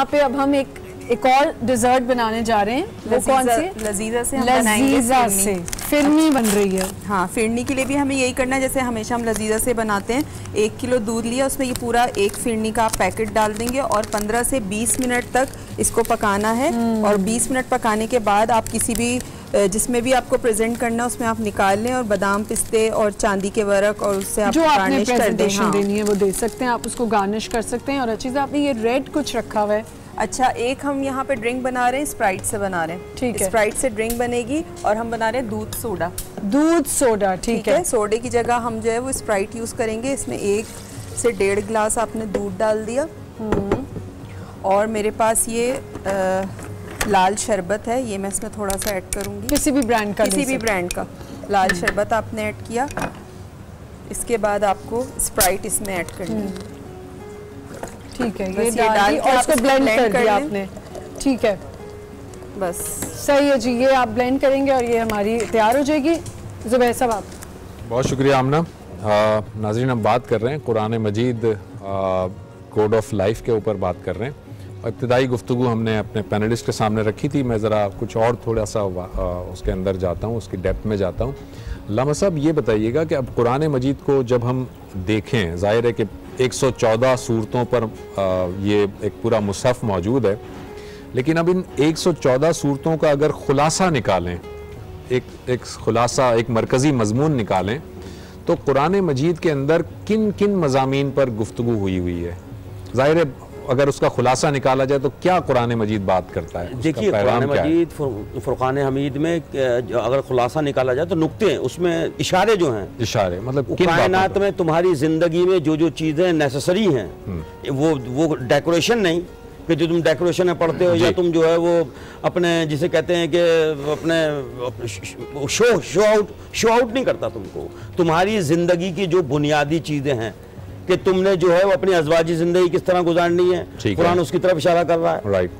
यहाँ पे अब हम एक और डिजर्ट बनाने जा रहे हैं। वो कौन सी? लजीजा से हम बनाएंगे। लजीजा से फिरनी बन रही है। हाँ, फिरनी के लिए भी हमें यही करना है जैसे हमेशा हम लजीजा से बनाते हैं। 1 किलो दूध लिया, उसमें ये पूरा एक फिरनी का आप पैकेट डाल देंगे और 15 से 20 मिनट तक इसको पकाना है। और 20 मिनट पकाने के बाद आप किसी भी जिसमें भी आपको प्रेजेंट करना है उसमें आप निकाल लें और बादाम, पिस्ते और चांदी के वर्क और उससे आप गार्निश कर दें। हाँ, देनी है वो दे सकते हैं, आप उसको गार्निश कर सकते हैं। और अच्छी से आपने ये रेड कुछ रखा हुआ है। अच्छा, एक हम यहाँ पे ड्रिंक बना रहे हैं, स्प्राइट से बना रहे हैं। ठीक है, स्प्राइट से ड्रिंक बनेगी। और हम बना रहे हैं दूध सोडा। दूध सोडा, ठीक है। सोडे की जगह हम जो है वो स्प्राइट यूज करेंगे। इसमें 1 से 1.5 गिलास आपने दूध डाल दिया। और मेरे पास ये लाल शरबत है, ये मैं इसमें थोड़ा सा ऐड करूंगी। किसी भी ब्रांड का? किसी भी ब्रांड का लाल शरबत आपने ऐड किया। इसके बाद आपको स्प्राइट इसमें ऐड करनी है। ठीक है, ये डाल के और इसको ब्लेंड कर दिया आपने। ठीक है, बस सही है जी। ये आप ब्लेंड करेंगे और ये हमारी तैयार हो जाएगी। ज़ुबैर साहब आप। बहुत शुक्रिया आमना। नाज़रीन, हम बात कर रहे हैं कुरान मजीद कोड ऑफ लाइफ के ऊपर बात कर रहे हैं। इब्तिदाई गुफ्तगू हमने अपने पैनलिस्ट के सामने रखी थी। मैं ज़रा कुछ और थोड़ा सा उसके अंदर जाता हूँ, उसकी डेप्थ में जाता हूँ। लामा साहब, ये बताइएगा कि अब कुरान मजीद को जब हम देखें, ज़ाहिर है कि 114 सूरतों पर ये एक पूरा मुसहफ़ मौजूद है, लेकिन अब इन 114 सूरतों का अगर ख़ुलासा निकालें, एक ख़ुलासा, एक मरकज़ी मज़मून निकालें, तो कुरान मजीद के अंदर किन किन मज़ामीन पर गुफ्तगू हुई है? ज़ाहिर है अगर उसका खुलासा निकाला जाए तो क्या कुरान मजीद बात करता है? देखिए, कुरान मजीद फुरकान हमीद में अगर खुलासा निकाला जाए तो नुक्ते हैं, उसमें इशारे जो हैं, इशारे मतलब कायनात में तुम्हारी ज़िंदगी में जो जो चीज़ें नेसेसरी हैं, वो डेकोरेशन नहीं कि जो तुम डेकोरेशन में पढ़ते हो, या तुम जो है वो अपने जिसे कहते हैं कि अपने शो आउट नहीं करता तुमको। तुम्हारी ज़िंदगी की जो बुनियादी चीज़ें हैं कि तुमने जो है वो अपनी अज़वाजी ज़िंदगी किस तरह गुजारनी है, कुरान उसकी तरफ इशारा कर रहा है। राइट।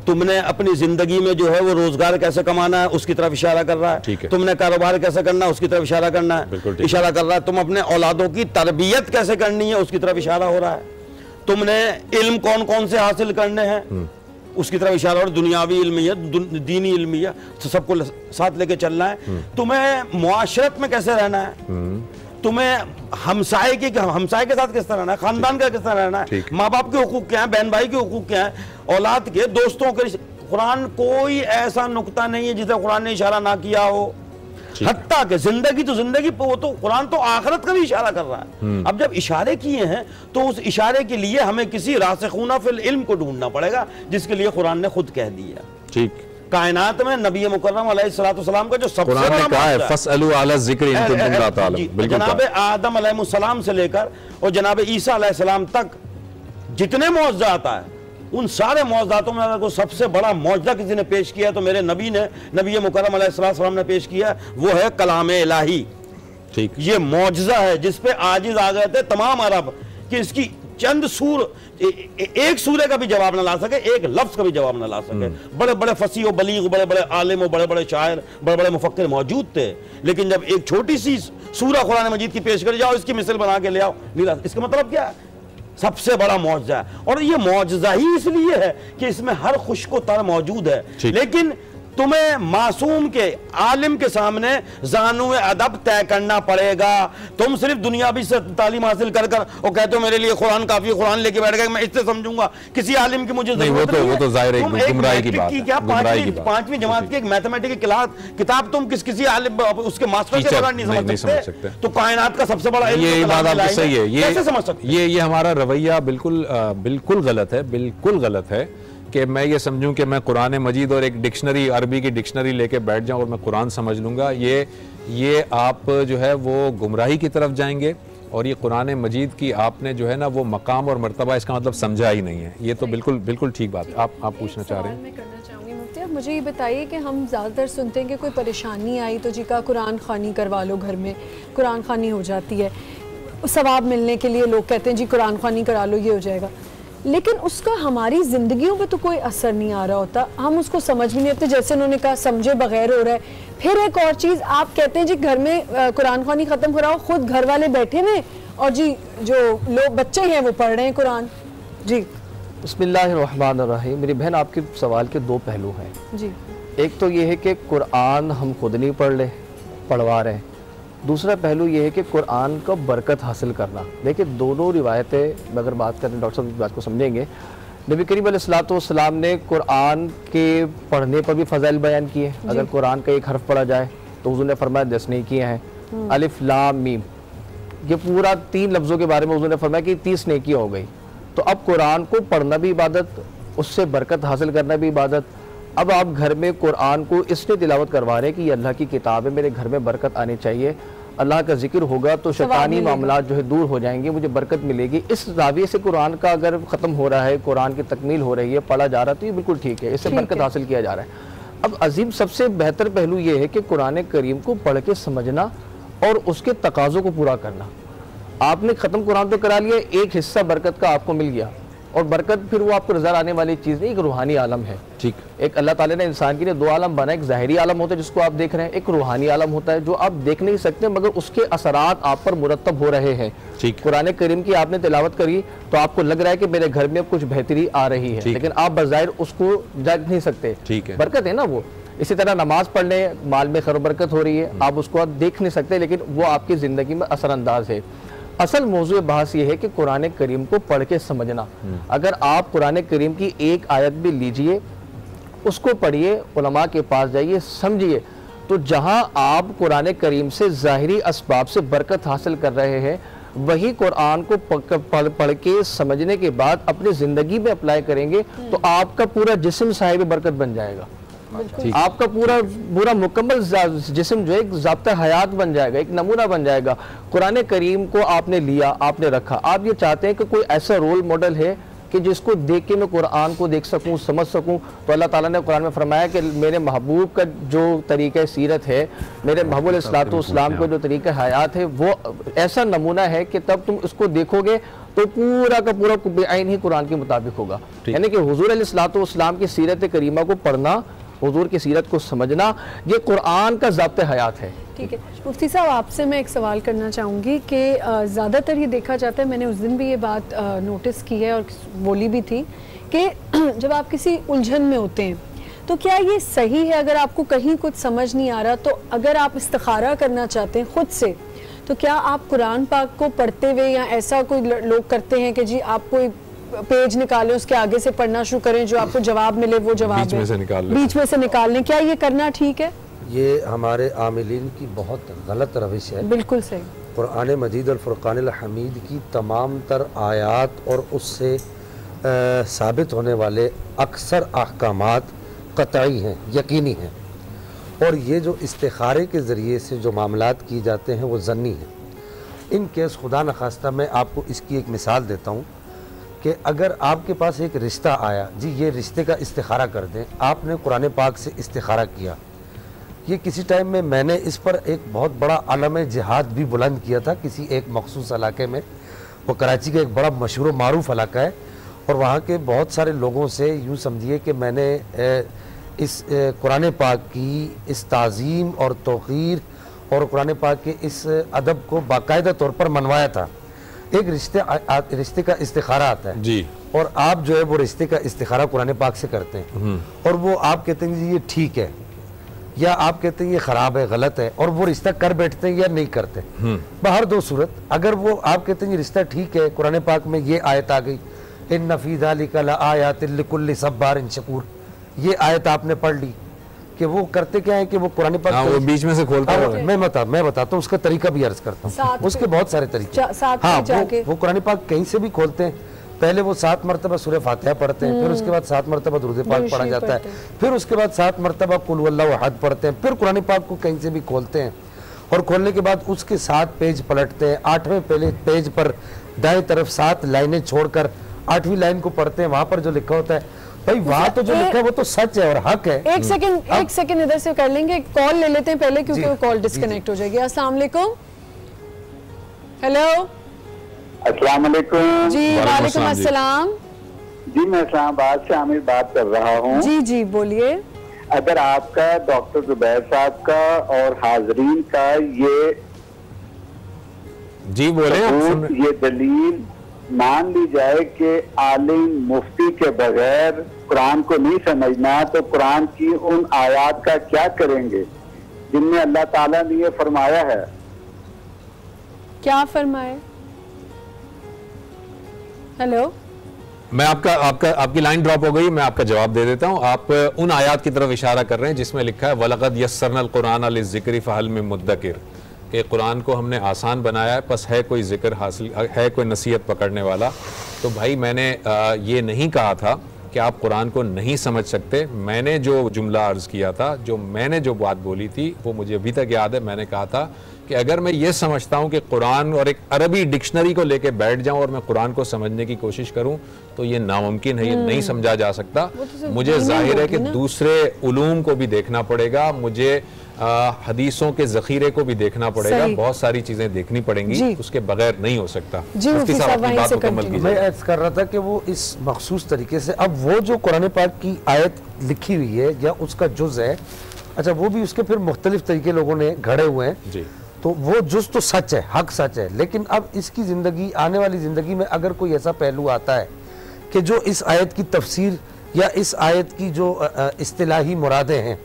तुमने अपनी ज़िंदगी में जो है वो रोज़गार कैसे कमाना है उसकी तरफ इशारा कर रहा है। तुमने कारोबार कैसे करना है उसकी तरफ इशारा करना है, इशारा कर रहा है। तुम अपने औलादों की तरबियत कैसे करनी है उसकी तरफ इशारा हो रहा है। तुमने इल्म कौन कौन से हासिल करने हैं उसकी तरफ इशारा हो रहा है। दुनियावी इल्मियत, दीनी इल्मियत, तो सबको साथ लेके चलना है। तुम्हें मुआशरत में कैसे रहना है, तुम्हें हमसाए के साथ किस तरह रहना है, खानदान का किस तरह रहना है, माँ बाप के हुकूक क्या है, बहन भाई के हुकूक क्या है, औलाद के, दोस्तों के। कुरान कोई ऐसा नुक्ता नहीं है जिसे कुरान ने इशारा ना किया हो। हत्ता कि जिंदगी तो जिंदगी, वो तो कुरान तो आखिरत का भी इशारा कर रहा है। अब जब इशारे किए हैं तो उस इशारे के लिए हमें किसी रासिखूना फिल इल्म को ढूंढना पड़ेगा, जिसके लिए कुरान ने खुद कह दिया। ठीक, कायनात में नबी मुकर्रम अलैहिस्सलाम का जो सबसे बड़ा कहा है, फसअलू अला ज़िक्र इन कुंतुम ला तालमून, जनाब आदम अलैहिस्सलाम से लेकर और जनाब ईसा अलैहिस्सलाम तक जितने मौजज़ा आता है, उन सारे मौजज़ातों में अगर कोई सबसे बड़ा मौजज़ा किसी ने पेश किया तो मेरे नबी मुकर्रम अलैहिस्सलाम ने पेश किया, वो है कलाम इलाही। ठीक, ये मौजज़ा है जिस पे आजिज़ आ गए थे तमाम अरब कि इसकी चंद एक सूरे का भी जवाब न ला सके, एक लफ्ज का भी जवाब न ला सके। बड़े बड़े फसी व बलीग, बड़े बड़े आलिम और बड़े बड़े शायर, बड़े बड़े मुफक्किर मौजूद थे, लेकिन जब एक छोटी सी सूरा कुरान मजीद की पेश कर जाओ, इसकी मिसाल बना के ले आओ, नहीं ला। इसका मतलब क्या है? सबसे बड़ा मौजज़ा है। और ये मौजज़ा ही इसलिए है कि इसमें हर खुश्को तर मौजूद है। लेकिन तुम्हें मासूम के आलिम के सामने जानू अदब तय करना पड़ेगा। तुम सिर्फ दुनियावी से तालीम हासिल कर और कहते हो मेरे लिए कुरान काफी, कुरान लेके बैठ गए, मैं इससे समझूंगा, किसी आलिम की मुझे जरूरत नहीं है। वो तो जाहिर है गुमराही की बात है। क्या पांचवी जमात की एक मैथमेटिकल किताब तुम किसी आलिम उसके मास्टर के बगैर नहीं समझ सकते? तो कायनात का सबसे बड़ा ये बात आपकी सही है। कैसे समझ सकते? ये हमारा रवैया बिल्कुल गलत है, बिल्कुल गलत है कि मैं ये समझूं कि मैं कुरान मजीद और एक डिक्शनरी, अरबी की डिक्शनरी लेके बैठ जाऊं और मैं कुरान समझ लूँगा। ये आप जो है वो गुमराही की तरफ जाएंगे। और ये कुरान मजीद की आपने जो है ना वो मकाम और मर्तबा, इसका मतलब समझा ही नहीं है। ये तो बिल्कुल ठीक बात है। आप पूछना चाह रहे हैं? मैं करना चाहूँगी मुफ्ती, अब मुझे ये बताइए कि हम ज़्यादातर सुनते हैं कि कोई परेशानी आई तो जी का कुरान खानी करवा लो, घर में कुरान खानी हो जाती है, सवाब मिलने के लिए लोग कहते हैं जी कुरान खानी करा लो, ये हो जाएगा। लेकिन उसका हमारी ज़िंदगियों पे तो कोई असर नहीं आ रहा होता, हम उसको समझ भी नहीं आते। जैसे उन्होंने कहा समझे बगैर हो रहा है। फिर एक और चीज़, आप कहते हैं जी घर में कुरान खानी ख़त्म कराओ, खुद घर वाले बैठे हुए और जी जो लोग बच्चे हैं वो पढ़ रहे हैं कुरान। जी बिस्मिल्लाहिर्रहमानिर्रहीम। मेरी बहन, आपके सवाल के दो पहलू हैं जी। एक तो ये है कि कुरान हम खुद नहीं पढ़वा रहे हैं, दूसरा पहलू ये है कि कुरान का बरकत हासिल करना। देखिए दोनों रिवायतें अगर बात करें, डॉक्टर साहब इस बात को समझेंगे, नबी करीम अलैहिस्सलाम ने कुरान के पढ़ने पर भी फ़ज़ाइल बयान किए। अगर कुरान का एक हर्फ पढ़ा जाए तो हुज़ूर ने फरमाया 10 नेकियां हैं। अलिफ लाम मीम, ये पूरा 3 लफ्ज़ों के बारे में हुज़ूर ने फरमाया कि 30 नेकियां हो गई। तो अब कुरान को पढ़ना भी इबादत, उससे बरकत हासिल करना भी इबादत। अब आप घर में कुरान को इसलिए तिलावत करवा रहे हैं कि ये अल्लाह की किताब है, मेरे घर में बरकत आनी चाहिए, अल्लाह का जिक्र होगा तो शैतानी मामलात जो है दूर हो जाएंगे, मुझे बरकत मिलेगी। इस जाविये से कुरान का अगर ख़त्म हो रहा है, कुरान की तकमील हो रही है, पढ़ा जा रहा है, तो ये बिल्कुल ठीक है, इससे बरकत हासिल किया जा रहा है। अब अजीम सबसे बेहतर पहलू ये है कि कुरान करीम को पढ़ के समझना और उसके तकाज़ों को पूरा करना। आपने ख़त्म कुरान तो करा लिया, एक हिस्सा बरकत का आपको मिल गया, और बरकत फिर वो आपको नजर आने वाली चीज़ नहीं, एक रूहानी आलम है। ठीक, एक अल्लाह ताला ने इंसान के लिए 2 आलम बनाए, एक ज़ाहिरी आलम होता है जिसको आप देख रहे हैं, एक रूहानी आलम होता है जो आप देख नहीं सकते मगर उसके असरात आप पर मुरतब हो रहे हैं। ठीक, कुरान करीम की आपने तिलावत करी तो आपको लग रहा है कि मेरे घर में कुछ बेहतरी आ रही है, लेकिन आप बज़ाहिर उसको देख नहीं सकते। ठीक है, बरकत है ना वो। इसी तरह नमाज पढ़ने, माल में खैर बरकत हो रही है, आप उसको आप देख नहीं सकते, लेकिन वो आपकी ज़िंदगी में असरअंदाज है। असल मौजूद बहस ये है कि कुरान करीम को पढ़ के समझना। अगर आप कुरान करीम की एक आयत भी लीजिए, उसको पढ़िए, उलमा के पास जाइए, समझिए, तो जहां आप कुरान करीम से ज़ाहिरी असबाब से बरकत हासिल कर रहे हैं, वही कुरान को पढ़ के समझने के बाद अपनी ज़िंदगी में अप्लाई करेंगे तो आपका पूरा जिस्म साहिब बरकत बन जाएगा। आपका पूरा मुकम्मल जिस्म जो है एक ज़ाब्ता हयात बन जाएगा, एक नमूना बन जाएगा। कुरान करीम को आपने लिया, आपने रखा, आप ये चाहते हैं कि कोई ऐसा रोल मॉडल है कि जिसको देख के मैं कुरान को देख सकूं, समझ सकूं, तो अल्लाह ताला ने कुरान में फरमाया कि मेरे महबूब का जो तरीक़ा सीरत है, मेरे महबूब अलैहिस्सलाम का जो तरीक़ा हयात है, वो ऐसा नमूना है कि तब तुम उसको देखोगे तो पूरा का पूरा बेआइन ही कुरान के मुताबिक होगा। यानी कि हुज़ूर अलैहिस्सलाम की सीरत करीमा को पढ़ना, हुजूर की सीरत को समझना, ये कुरान का ज़ाब्ते हयात है। ठीक है मुफ्ती साहब, आपसे मैं एक सवाल करना चाहूँगी कि ज़्यादातर ये देखा जाता है, मैंने उस दिन भी ये बात नोटिस की है और बोली भी थी कि जब आप किसी उलझन में होते हैं तो क्या ये सही है, अगर आपको कहीं कुछ समझ नहीं आ रहा तो अगर आप इस्तिखारा करना चाहते हैं खुद से, तो क्या आप कुरान पाक को पढ़ते हुए, या ऐसा कोई लोग करते हैं कि जी आप कोई पेज निकालें, उसके आगे से पढ़ना शुरू करें, जो आपको जवाब मिले वो जवाब बीच में से निकाल लें, क्या ये करना ठीक है? ये हमारे आमिलीन की बहुत गलत रविश है। बिल्कुल सही। कुरान मजीद और फुरक़ानिल हमीद की तमाम तर आयात और उससे साबित होने वाले अक्सर अहकामात क़तई हैं, यकीनी हैं, और ये जो इस्तिखारे के ज़रिए से जो मामलात की जाते हैं वो ज़न्नी हैं। इन केस खुदा न खास्ता मैं आपको इसकी एक मिसाल देता हूँ कि अगर आपके पास एक रिश्ता आया, जी ये रिश्ते का इस्तिखारा कर दें, आपने कुरान पाक से इस्तिखारा किया, ये किसी टाइम में मैंने इस पर एक बहुत बड़ा आलम जिहाद भी बुलंद किया था किसी एक मखसूस इलाके में। वो कराची का एक बड़ा मशहूर मारूफ इलाका है, और वहाँ के बहुत सारे लोगों से यूँ समझिए कि मैंने इस कुरान पाक की इस ताज़ीम और तौक़ीर और कुरान पाक के इस अदब को बाकायदा तौर पर मनवाया था। एक रिश्ते का इस्तिखारा आता है जी, और आप जो है वो रिश्ते का इस्तिखारा कुरान पाक से करते हैं, और वो आप कहते हैं जी ये ठीक है, या आप कहते हैं ये ख़राब है, गलत है, और वो रिश्ता कर बैठते हैं या नहीं करते। बाहर दो सूरत, अगर वो आप कहते हैं ये रिश्ता ठीक है, कुरान पाक में ये आयत आ गई, इन्न फी ज़ालिका लआयातिन लिकुल्लि सब्बारिन शकूर, ये आयत आपने पढ़ ली, कि वो करते क्या है कि वो कुरान पाक वो बीच में से खोलते हैं। मैं बताता हूँ उसका तरीका भी अर्ज करता हूँ, उसके बहुत सारे तरीके। हाँ, वो कुरान पाक कहीं से भी खोलते हैं। पहले वो 7 मरतबा सूरह फातिहा पढ़ते हैं, फिर उसके बाद 7 मरतबा दुरूद पाक पढ़ा जाता है, फिर उसके बाद 7 मरतबा कुल हुवल्लाहु अहद पढ़ते हैं, फिर कुरान पाक को कहीं से भी खोलते हैं, और खोलने के बाद उसके 7 पेज पलटते हैं। 8वें पेज पर दाएं तरफ 7 लाइनें छोड़कर 8वीं लाइन को पढ़ते हैं। वहां पर जो लिखा होता है, भाई वहां तो जो लिखा है वो तो सच है और हक है। एक सेकंड इधर से कर लेंगे, कॉल ले लेते हैं पहले, क्योंकि वो कॉल डिस्कनेक्ट हो जाएगी। अस्सलाम वालेकुम। हेलो, अस्सलाम वालेकुम। जी वालेकुम अस्सलाम। जी मैं इस्लामाबाद से आमिर बात कर रहा हूँ। जी जी बोलिए। अगर आपका, डॉक्टर जुबैर साहब का और हाजरीन का ये जी बोले, ये दलील मान ली जाए कि आलिम मुफ्ती के बगैर कुरान को नहीं समझना, तो कुरान की उन आयात का क्या करेंगे जिनमें अल्लाह ताला ने ये फरमाया है? क्या फरमाए? हेलो, मैं आपकी लाइन ड्रॉप हो गई, मैं आपका जवाब दे देता हूं। आप उन आयात की तरफ इशारा कर रहे हैं जिसमें लिखा है वलक़द यस्सरनल कुरान लिज़्ज़िक्रि फ़हल मिन मुद्दकिर, कि कुरान को हमने आसान बनाया है, बस है कोई जिक्र हासिल, है कोई नसीहत पकड़ने वाला। तो भाई मैंने ये नहीं कहा था कि आप कुरान को नहीं समझ सकते। मैंने जो जुमला अर्ज़ किया था, मैंने जो बात बोली थी, वो मुझे अभी तक याद है। मैंने कहा था कि अगर मैं ये समझता हूँ कि कुरान और एक अरबी डिक्शनरी को लेके बैठ जाऊँ और मैं कुरान को समझने की कोशिश करूँ, तो ये नामुमकिन है, ये नहीं समझा जा सकता। मुझे जाहिर है कि दूसरे उलूम को भी देखना पड़ेगा, मुझे हदीसों के जखीरे को भी देखना पड़ेगा, बहुत सारी चीजें देखनी पड़ेंगी, उसके बगैर नहीं हो सकता। मुफ्ती साहब अपनी बात मुकम्मल कीजिए। मैं अर्ज कर रहा था कि वो इस मखसूस तरीके से, अब वो जो कुरान पाक की आयत लिखी हुई है या उसका जुज है, अच्छा वो भी उसके फिर मुख्तलिफ तरीके लोगों ने घड़े हुए हैं जी, तो वो जुज तो सच है, हक सच है, लेकिन अब इसकी ज़िंदगी, आने वाली ज़िंदगी में अगर कोई ऐसा पहलू आता है कि जो इस आयत की तफसीर या इस आयत की जो इस्तिलाही मुरादें हैं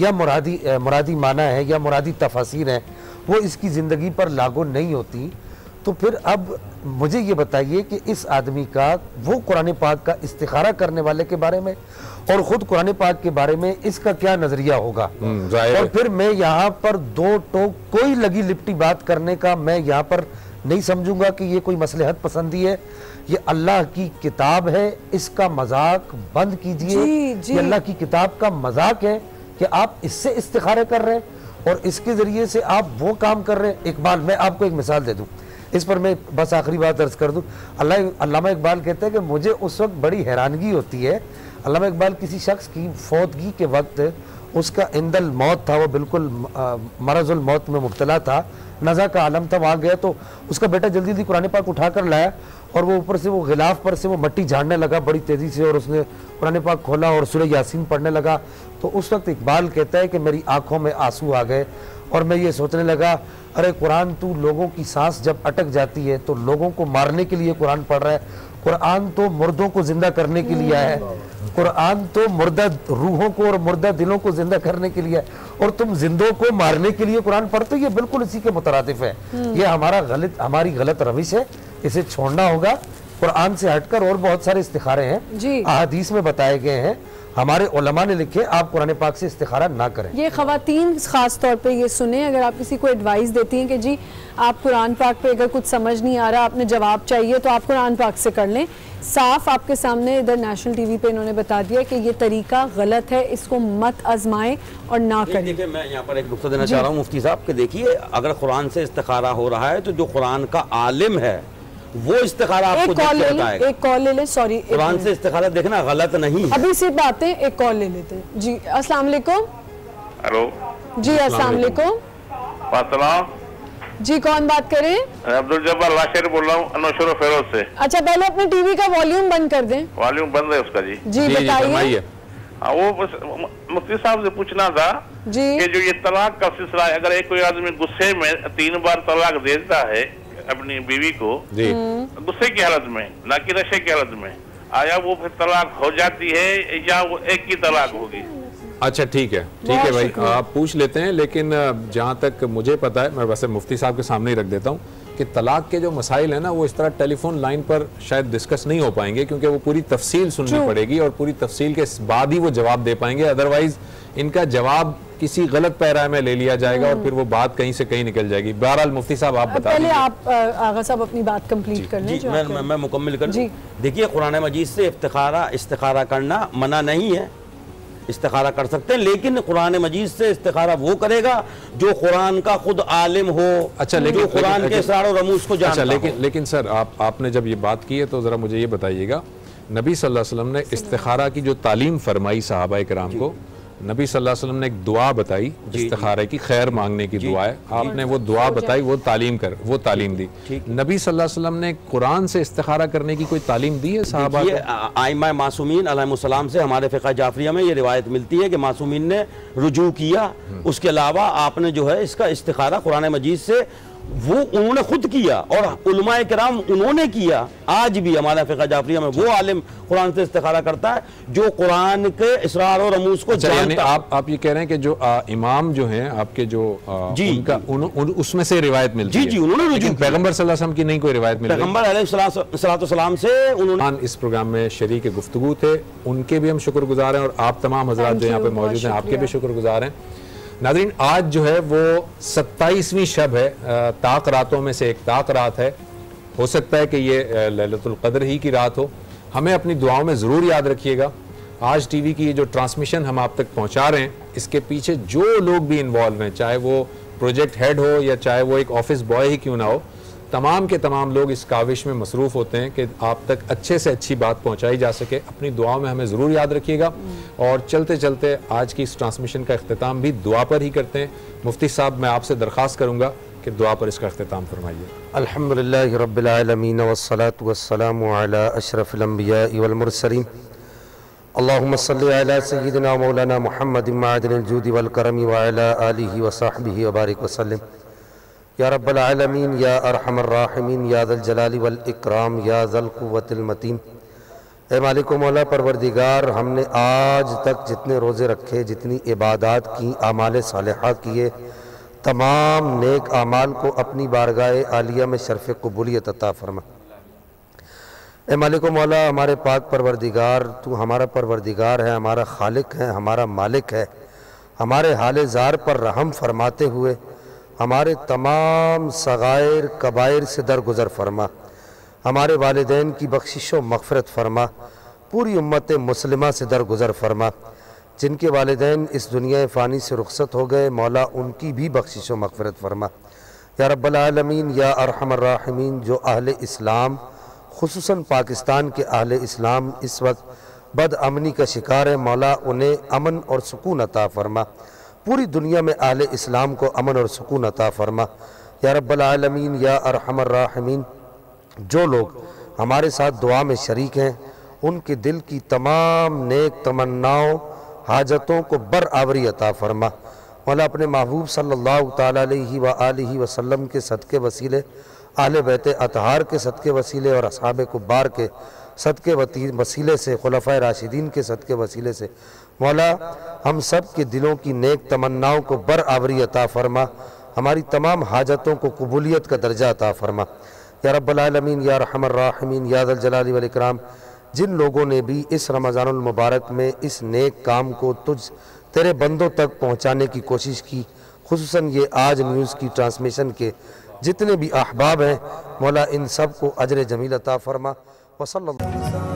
या मुरादी माना है या मुरादी तफसीर हैं, वो इसकी ज़िंदगी पर लागू नहीं होती, तो फिर अब मुझे ये बताइए कि इस आदमी का, वो कुरान पाक का इस्तिखारा करने वाले के बारे में और ख़ुद कुरान पाक के बारे में इसका क्या नज़रिया होगा। और फिर मैं यहाँ पर दो टोक कोई लगी लिपटी बात करने का मैं यहाँ पर नहीं समझूंगा कि ये कोई मसलहत पसंदी है। ये अल्लाह की किताब है, इसका मजाक बंद कीजिए। ये अल्लाह की किताब का मजाक है कि आप इससे इस्तिखारे कर रहे हैं और इसके ज़रिए से आप वो काम कर रहे हैं। इकबाल, मैं आपको एक मिसाल दे दूँ, इस पर मैं बस आखिरी बात अर्ज कर दूँ। अल्लामा इकबाल कहते हैं कि मुझे उस वक्त बड़ी हैरानगी होती है, अल्लामा इकबाल किसी शख्स की फौतगी के वक्त उसका इंदल मौत था, वो बिल्कुल मरजुल मौत में मुब्तला था, नज़ा का आलम था, वहाँ गया तो उसका बेटा जल्दी जल्दी कुरान पाक उठा कर लाया और वो ऊपर से वो गिलाफ पर से वो मट्टी झाड़ने लगा बड़ी तेज़ी से और उसने कुरान पाक खोला और सूरह यासीन पढ़ने लगा। तो उस वक्त इकबाल कहता है कि मेरी आंखों में आंसू आ गए और मैं ये सोचने लगा, अरे कुरान तू लोगों की सांस जब अटक जाती है तो लोगों को मारने के लिए कुरान पढ़ रहा है, कुरान तो मुर्दों को जिंदा करने के लिए है, कुरान तो मुर्दा रूहों को और मुर्दा दिलों को जिंदा करने के लिए है और तुम जिंदों को मारने के लिए कुरान पढ़ते हो। ये बिल्कुल इसी के मुतरादिफ है। ये हमारी गलत रविश है, इसे छोड़ना होगा। कुरान से हटकर और बहुत सारे इस्तिखारे हैं, अहादीस में बताए गए हैं, हमारे उलमा ने लिखे, आप कुरान पाक से इस्तिखारा ना करें। ये ख़वातीन खास तौर पे ये सुने, अगर आप किसी को एडवाइस देती हैं कि जी आप कुरान पाक पे अगर कुछ समझ नहीं आ रहा, आपने जवाब चाहिए तो आप कुरान पाक से कर लें। साफ आपके सामने इधर नेशनल टीवी पे इन्होंने बता दिया कि ये तरीका गलत है, इसको मत आजमाएं और ना करें। देखिए मैं यहाँ पर एक नुक्ता देना चाह रहा हूँ मुफ्ती साहब के, देखिए अगर कुरान से इस्तिखारा हो रहा है तो जो कुरान का आलिम है वो इस्तिखारा आपको बताएगा। एक कॉल ले ले, सॉरी, कुरान से इस्तिखारा देखना गलत नहीं है। अभी सिर्फ बातें, एक कॉल ले लेते हैं जी। अस्सलाम वालेकुम। हेलो जी, अस्सलाम वालेकुम जी, कौन बात करें? अब्दुल जब्बार लाशेर बोल रहा हूँ, अनोशर फेरोज से। अच्छा, पहले अपने टीवी का वॉल्यूम बंद कर दें। वॉल्यूम बंद है उसका जी। जी बताइए। वो मुफ्ती साहब से पूछना था जी कि जो ये तलाक का सिलसिला है, अगर एक कोई आदमी गुस्से में 3 बार तलाक देता है अपनी बीवी को, गुस्से की हालत में, ना कि नशे की हालत में, आया वो फिर तलाक हो जाती है या वो एक की तलाक होगी? अच्छा ठीक है भाई, आप पूछ लेते हैं, लेकिन जहाँ तक मुझे पता है, मैं वैसे मुफ्ती साहब के सामने ही रख देता हूँ कि तलाक के जो मसाइल है ना, वो इस तरह टेलीफोन लाइन पर शायद डिस्कस नहीं हो पाएंगे, क्योंकि वो पूरी तफसील सुननी पड़ेगी और पूरी तफसील के बाद ही वो जवाब दे पाएंगे। अदरवाइज इनका जवाब किसी गलत पैराए में ले लिया जाएगा और फिर वो बात कहीं से कहीं निकल जाएगी। बहरहाल मुफ्ती साहब आप बता दीजिए। पहले आप आगा साहब अपनी बात कंप्लीट कर लें। मैं मुकम्मल कर दूं। देखिए कुरान मजीद से इस्तिखारा करना मना नहीं है, इस्तिखारा कर सकते हैं, लेकिन कुरान मजीद से इस्तिखारा वो करेगा जो कुरान का खुद आलिम हो। अच्छा, लेकिन कुरान के असरार और रमूज को जानता हो। लेकिन सर आपने जब ये बात की है तो ज़रा मुझे ये बताइएगा, नबी सल्लल्लाहु अलैहि वसल्लम ने इस्तिखारा की जो तालीम फरमाई सहाबा किराम को, नबी सल्लल्लाहु अलैहि वसल्लम ने एक दुआ बताई इस्तिखारे की, खैर मांगने की दुआ है, आपने वो दुआ बताई, वो तालीम दी। नबी सल्लल्लाहु अलैहि वसल्लम ने कुरान से इस्तिखारा करने की कोई तालीम दी है सहाबा को? आइमा मासूमीन अलैहिस्सलाम से हमारे फ़िक़्ह जाफरिया में ये रिवायत मिलती है कि मासूमीन ने रुजू किया, उसके अलावा आपने जो है इसका इस्तिखारा कुरान मजीद से वो उन्होंने खुद किया और उलमाए किराम उन्होंने किया। आज भी हमारा फ़िक़्ह जाफरिया में वो आलिम कुरान से इस्तिखारा करता है जो कुरान के इसरार और रमूज को जानता है। आप ये कह रहे हैं कि जो इमाम जो हैं आपके जो जी उनका उसमें से रिवायत मिलती है। जी उन्होंने रुजू पैगंबर सल्लल्लाहु अलैहि वसल्लम की नहीं कोई रिवायत मिल रही। पैगंबर अलैहिस्सलाम से उन्होंने इस प्रोग्राम में शरीक गुफ्तगू थे, उनके भी हम शुक्रगुजार हैं और आप तमाम हज़रात जो यहाँ पे मौजूद हैं आपके भी शुक्रगुजार हैं। नाज़रीन, आज जो है वो 27वीं शब है, ताक रातों में से एक ताक रात है। हो सकता है कि ये लैलतुल क़द्र ही की रात हो। हमें अपनी दुआओं में ज़रूर याद रखिएगा। आज टीवी की ये जो ट्रांसमिशन हम आप तक पहुँचा रहे हैं, इसके पीछे जो लोग भी इन्वॉल्व हैं, चाहे वो प्रोजेक्ट हेड हो या चाहे वो एक ऑफिस बॉय ही क्यों ना हो, तमाम के तमाम लोग इस काविश में मसरूफ़ होते हैं कि आप तक अच्छे से अच्छी बात पहुंचाई जा सके। अपनी दुआओं में हमें ज़रूर याद रखिएगा। और चलते चलते आज की इस ट्रांसमिशन का इख्तिताम भी दुआ पर ही करते हैं। मुफ्ती साहब, मैं आपसे दरख्वास्त करूँगा कि दुआ पर इसका इख्तिताम फरमाइए। अल्हम्दुलिल्लाहि रब्बिल आलमीन वस्सलातु वस्सलामु अला अशरफिल अंबिया वल मुरसलीन अल्लाहुम्मा सल्लि अला सय्यिदिना मौलाना मुहम्मदिन मअदिनिल जूदि वल करमी व अला आलिहि व सहबिहि व बारिक वसल्लम। या रब्बल आलमीन या अरहमर राहिमीन या ज़ल जलाली वल इकराम या ज़ल कुव्वतिल मतीन। ए मालिक मौला परवरदिगार, हमने आज तक जितने रोज़े रखे, जितनी इबादत की, आमाल सालिहा किए, तमाम नेक आमाल को अपनी बारगाह आलिया में शर्फ़ कबूलियत अता फरमा। ए मालिक मौला, हमारे पाक परवरदिगार, तू हमारा परवरदिगार है, हमारा खालिक है, हमारा मालिक है। हमारे हाल ज़ार पर रहम फरमाते हुए हमारे तमाम सगायर कबायर से दरगुज़र फरमा। हमारे वालिदैन की बख्शिश व मग़फ़िरत फरमा। पूरी उम्मत मुस्लिमा से दरगुज़र फरमा। जिनके वालिदैन इस दुनिया फ़ानी से रुखसत हो गए, मौला उनकी भी बख्शिश व मग़फ़िरत फरमा। या रब्बल आलमीन या अरहमर राहिमीन, जो अहले इस्लाम खुसूसन पाकिस्तान के अहले इस्लाम इस वक्त बद अमनी का शिकार है, मौला उन्हें अमन और सुकून अता फरमा। पूरी दुनिया में अहले इस्लाम को अमन और सुकून अता फरमा। या रब्बल आलमीन या अरहमर राहिमीन, जो लोग हमारे साथ दुआ में शरीक हैं, उनके दिल की तमाम नेक तमन्नाओं हाजतों को बराबरी अता फरमा। मौला अपने महबूब सल्लल्लाहु ताला अलैहि व आलिहि वसल्लम के सदक़े वसीले, आले बैत अतहार के सदक़े वसीले और असहाबे कुब्बार के सदक़े वसीले से, खुलफ़ाए राशिदीन के सदक़े वसीले से, मौला हम सब के दिलों की नेक तमन्नाओं को बराबरी अता फरमा। हमारी तमाम हाजतों को कबूलियत का दर्जा अता फरमा। या रब्बल आलमीन या रहमर राहिमीन या ज़ल जलाली वल इकराम, जिन लोगों ने भी इस रमज़ानुल मुबारक में इस नेक काम को तेरे बंदों तक पहुँचाने की कोशिश की, खुसूसन ये आज न्यूज़ की ट्रांसमिशन के जितने भी अहबाब हैं, मौला इन सब को अजर जमील अता फरमा। वसल्लल्लाहु